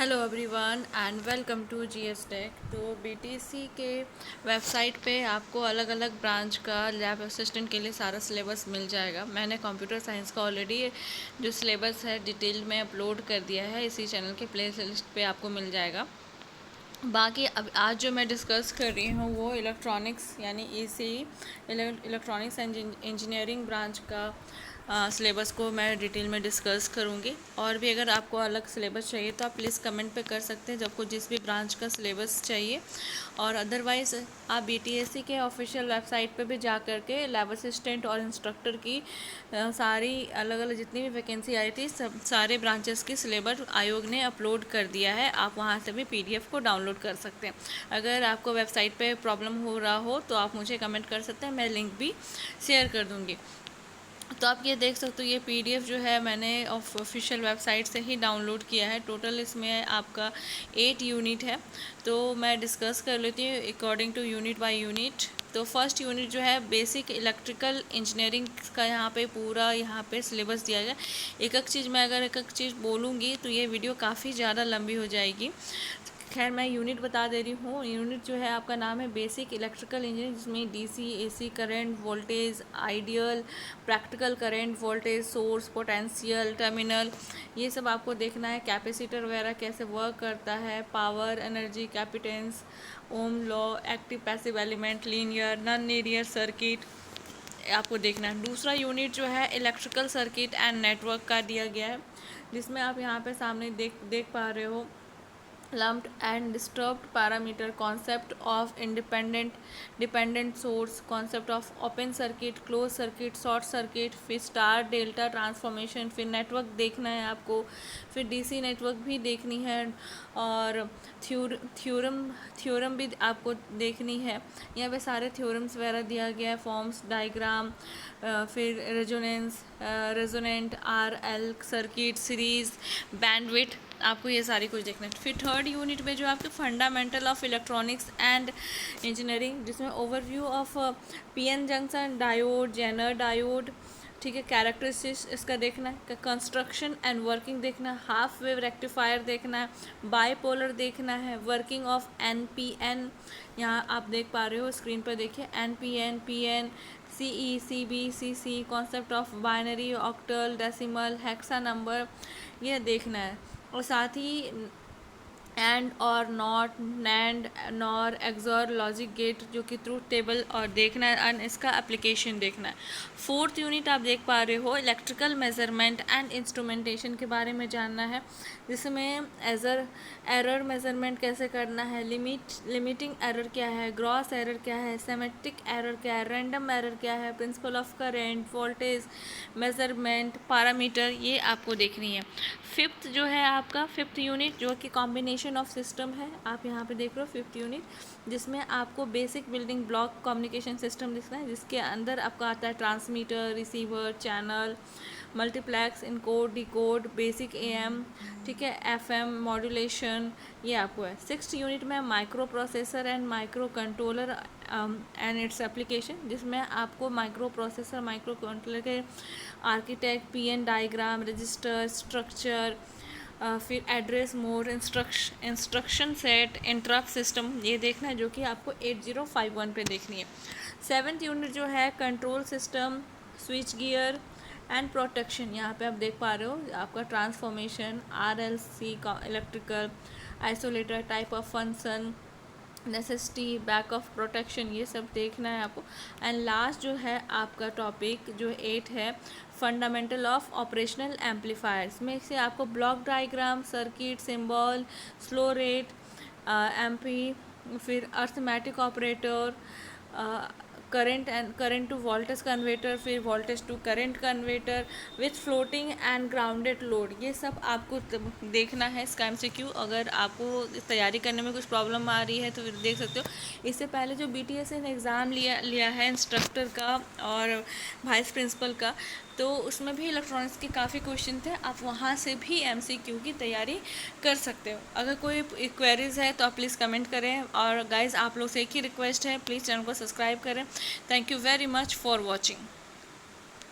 Hello everyone and welcome to GS tech. तो BTC के website पे आपको अलग अलग ब्रांच का लैब असिस्टेंट के लिए सारा सिलेबस मिल जाएगा। मैंने कंप्यूटर साइंस का ऑलरेडी जो सिलेबस है डिटेल में अपलोड कर दिया है, इसी चैनल के प्ले लिस्ट पे आपको मिल जाएगा। बाकी अब आज जो मैं डिस्कस कर रही हूँ वो इलेक्ट्रॉनिक्स यानी ECE electronics and engineering branch का सिलेबस को मैं डिटेल में डिस्कस करूँगी। और भी अगर आपको अलग सिलेबस चाहिए तो आप प्लीज़ कमेंट पे कर सकते हैं, जब आपको जिस भी ब्रांच का सिलेबस चाहिए। और अदरवाइज़ आप बीटीएससी के ऑफिशियल वेबसाइट पे भी जा कर के लैब असिस्टेंट और इंस्ट्रक्टर की सारी अलग अलग जितनी भी वैकेंसी आई थी सब सारे ब्रांचेस की सिलेबस आयोग ने अपलोड कर दिया है। आप वहाँ से भी पीडीएफ को डाउनलोड कर सकते हैं। अगर आपको वेबसाइट पे प्रॉब्लम हो रहा हो तो आप मुझे कमेंट कर सकते हैं, मैं लिंक भी शेयर कर दूँगी। तो आप ये देख सकते हो, ये पीडीएफ जो है मैंने ऑफिशियल वेबसाइट से ही डाउनलोड किया है। टोटल इसमें आपका 8 यूनिट है, तो मैं डिस्कस कर लेती हूँ according to unit by unit. तो फर्स्ट यूनिट जो है बेसिक इलेक्ट्रिकल इंजीनियरिंग का यहाँ पे पूरा सिलेबस दिया गया। एक एक चीज़ मैं अगर एक एक चीज़ बोलूँगी तो ये वीडियो काफ़ी ज़्यादा लंबी हो जाएगी। खैर मैं यूनिट बता दे रही हूँ। यूनिट जो है आपका नाम है बेसिक इलेक्ट्रिकल इंजीनियरिंग, जिसमें DC AC current voltage, ideal, practical current voltage source, potential, terminal, ये सब आपको देखना है। कैपेसिटर वगैरह कैसे वर्क करता है, power, energy, capacitance, ohm law, active passive element, linear non linear circuit आपको देखना है। दूसरा यूनिट जो है इलेक्ट्रिकल सर्किट एंड नेटवर्क का दिया गया है, जिसमें आप यहाँ पे सामने देख पा रहे हो lumped and disturbed parameter, concept of dependent source, concept of open circuit, closed circuit, short circuit, फिर स्टार डेल्टा ट्रांसफॉर्मेशन, फिर नेटवर्क देखना है आपको, फिर डीसी नेटवर्क भी देखनी है, और थ्योरम भी आपको देखनी है। यहाँ पे सारे थ्योरम्स वगैरह दिया गया है, फॉर्म्स, डायग्राम, फिर resonant, R L circuit, series, bandwidth, आपको ये सारी कुछ देखना है। फिर थर्ड यूनिट में जो आपके fundamental of electronics and engineering, जिसमें overview of PN junction, diode, zener diode, ठीक है, कैरेक्टरिस्टिक्स इसका देखना है, कंस्ट्रक्शन एंड वर्किंग देखना है, हाफ वेव रेक्टिफायर देखना है, बाईपोलर देखना है, वर्किंग ऑफ एनपीएन, यहाँ आप देख पा रहे हो स्क्रीन पर, देखिए NPN, PN, CE, CB, CC, concept of binary, octal, decimal, hexa number, ये देखना है। और साथ ही एंड और not, nand, nor, xor, logic gate जो कि ट्रूथ टेबल और देखना है, एंड इसका एप्लीकेशन देखना है। फोर्थ यूनिट आप देख पा रहे हो इलेक्ट्रिकल मेजरमेंट एंड इंस्ट्रूमेंटेशन के बारे में जानना है, जिसमें एरर मेजरमेंट कैसे करना है, लिमिटिंग एरर क्या है, ग्रॉस एरर क्या है, सेमेटिक एरर क्या है, रैंडम एरर क्या है, principle of current, voltage measurement, parameter, ये आपको देखनी है। फिफ्थ जो है आपका फिफ्थ यूनिट जो कि कॉम्बिनेशन ऑफ सिस्टम है, आप यहाँ पे देख रहे हो फिफ्थ यूनिट, जिसमें आपको basic building block communication system दिखना है, जिसके अंदर आपका आता है transmitter, receiver, channel, multiplex, encode, decode, basic AM, ठीक है, एफएम, मॉड्यूलेशन, ये आपको है। सिक्स्थ यूनिट में micro processor and micro controller and its application, जिसमें आपको माइक्रो प्रोसेसर माइक्रो कंट्रोलर के architect, PN diagram, register, structure, फिर address mode, instruction set, interrupt system, ये देखना है, जो कि आपको 8051 पे देखनी है। सेवन्थ यूनिट जो है control system, switch gear and protection, यहाँ पे आप देख पा रहे हो आपका ट्रांसफॉर्मेशन, आरएलसी का electrical isolator, type of function, necessity, back of protection, ये सब देखना है आपको। एंड लास्ट जो है आपका टॉपिक जो 8 है फंडामेंटल ऑफ ऑपरेशनल एम्पलीफायर्स, में से आपको block diagram, circuit, symbol, slow rate, amp, फिर arithmetic operator, current to voltage converter, फिर voltage to current converter with floating and grounded load, ये सब आपको देखना है इसका एमसीक्यू। अगर आपको तैयारी करने में कुछ प्रॉब्लम आ रही है तो फिर देख सकते हो। इससे पहले जो बीटीएस ने एग्ज़ाम लिया है इंस्ट्रक्टर का और वाइस प्रिंसिपल का, तो उसमें भी इलेक्ट्रॉनिक्स के काफ़ी क्वेश्चन थे, आप वहाँ से भी एमसीक्यू की तैयारी कर सकते हो। अगर कोई क्वेरीज है तो आप प्लीज़ कमेंट करें, और गाइज़ आप लोग से एक ही रिक्वेस्ट है, प्लीज़ चैनल को सब्सक्राइब करें। Thank you very much for watching.